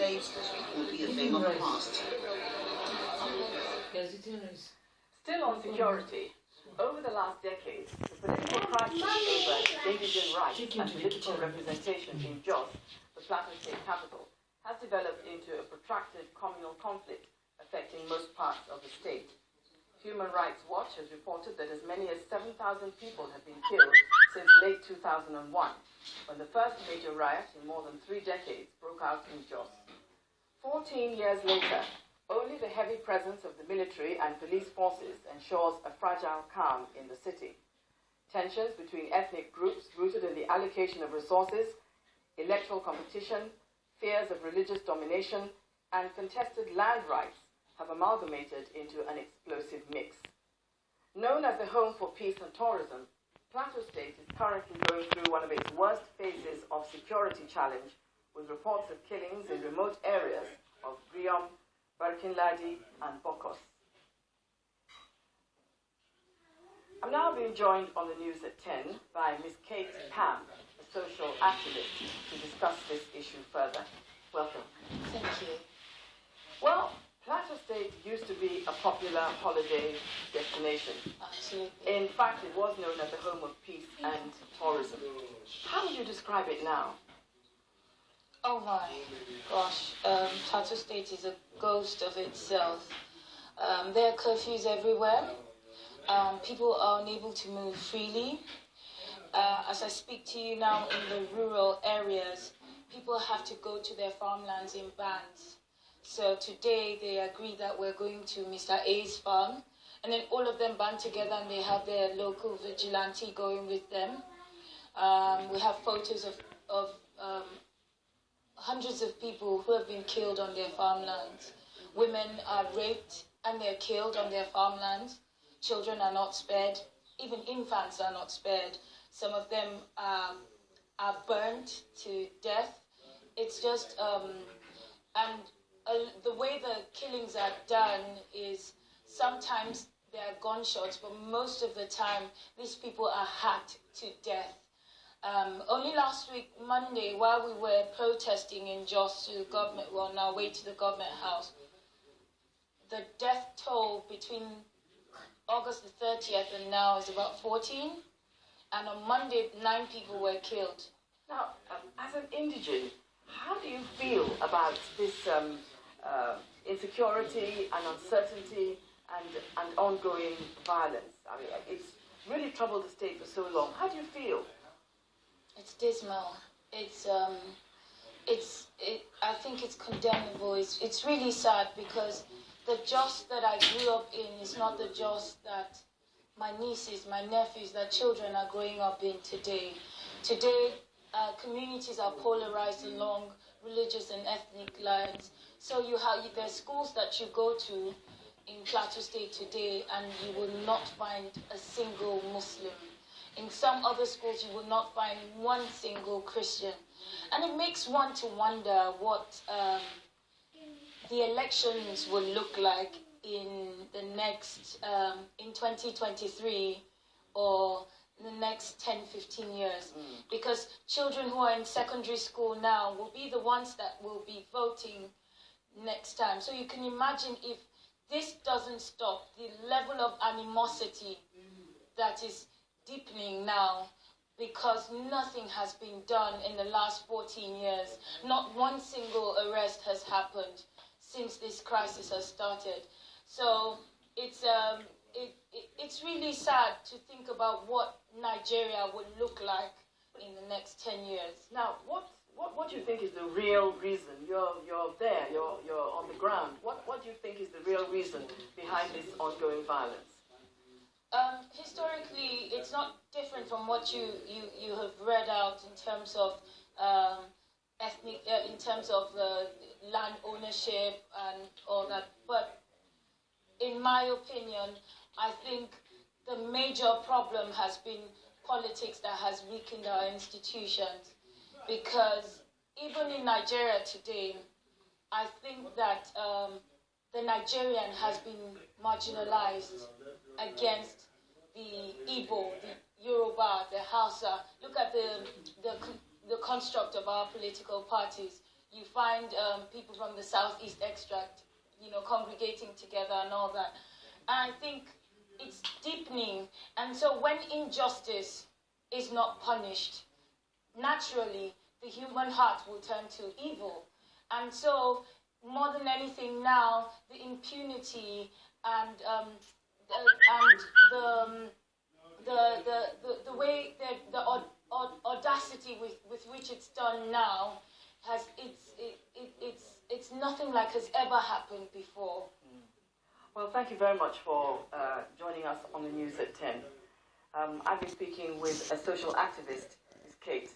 slaves will be a thing of the past. Still on security, over the last decade, the political crisis over indigenous rights and political representation in Jos, the Plateau state capital, has developed into a protracted communal conflict affecting most parts of the state. Human Rights Watch has reported that as many as 7,000 people have been killed since late 2001, when the first major riot in more than 3 decades broke out in Jos. 14 years later, only the heavy presence of the military and police forces ensures a fragile calm in the city. Tensions between ethnic groups rooted in the allocation of resources, electoral competition, fears of religious domination, and contested land rights have amalgamated into an explosive mix. Known as the home for peace and tourism, Plateau State is currently going through one of its worst phases of security challenge, with reports of killings in remote areas of Griom, Barkinladi, and Bokos. I'm now being joined on the news at 10 by Ms. Kate Pam, a social activist, to discuss this issue further. Welcome. Thank you. Well, Plateau State used to be a popular holiday destination. Absolutely. In fact, it was known as the home of peace and tourism. How would you describe it now? Oh my gosh, Plateau State is a ghost of itself. There are curfews everywhere. People are unable to move freely. As I speak to you now in the rural areas, people have to go to their farmlands in bands. So today they agree that we're going to Mr. A's farm, and then all of them band together and they have their local vigilante going with them. We have photos of hundreds of people who have been killed on their farmlands. Women are raped and they're killed on their farmlands. Children are not spared. Even infants are not spared. Some of them are burnt to death. It's just, the way the killings are done is sometimes there are gunshots, but most of the time these people are hacked to death. Only last week, Monday, while we were protesting in Jos to the government, on our way to the government house, the death toll between August the 30th and now is about 14. And on Monday, 9 people were killed. Now, as an indigene, how do you feel about this insecurity and uncertainty and ongoing violence? I mean, it's really troubled the state for so long. How do you feel? It's dismal. I think it's condemnable. It's really sad because the Jos that I grew up in is not the Jos that my nieces, my nephews, their children are growing up in today. Today, communities are polarized along religious and ethnic lines. So there's schools that you go to in Plateau State today and you will not find a single Muslim. In some other schools, you will not find one single Christian. And it makes one to wonder what the elections will look like in the next, in 2023 or the next 10, 15 years. Because children who are in secondary school now will be the ones that will be voting next time. So you can imagine if this doesn't stop, the level of animosity that is deepening now because nothing has been done in the last 14 years. Not one single arrest has happened since this crisis has started. So it's really sad to think about what Nigeria would look like in the next 10 years. Now, what do you think is the real reason? You're there, you're on the ground. What do you think is the real reason behind this ongoing violence? Historically, it's not different from what you have read out in terms of ethnic, in terms of land ownership and all that. But in my opinion, I think the major problem has been politics that has weakened our institutions. Because even in Nigeria today, I think that the Nigerian has been marginalized against the Igbo, the Yoruba, the Hausa. Look at the construct of our political parties. you find people from the Southeast Extract, you know, congregating together and all that. And I think it's deepening. And so when injustice is not punished, naturally, the human heart will turn to evil. And so, more than anything now, the impunity and the way that the audacity with which it's done now it's nothing like has ever happened before. Well, thank you very much for joining us on the news at 10. I've been speaking with a social activist, Ms. Kate.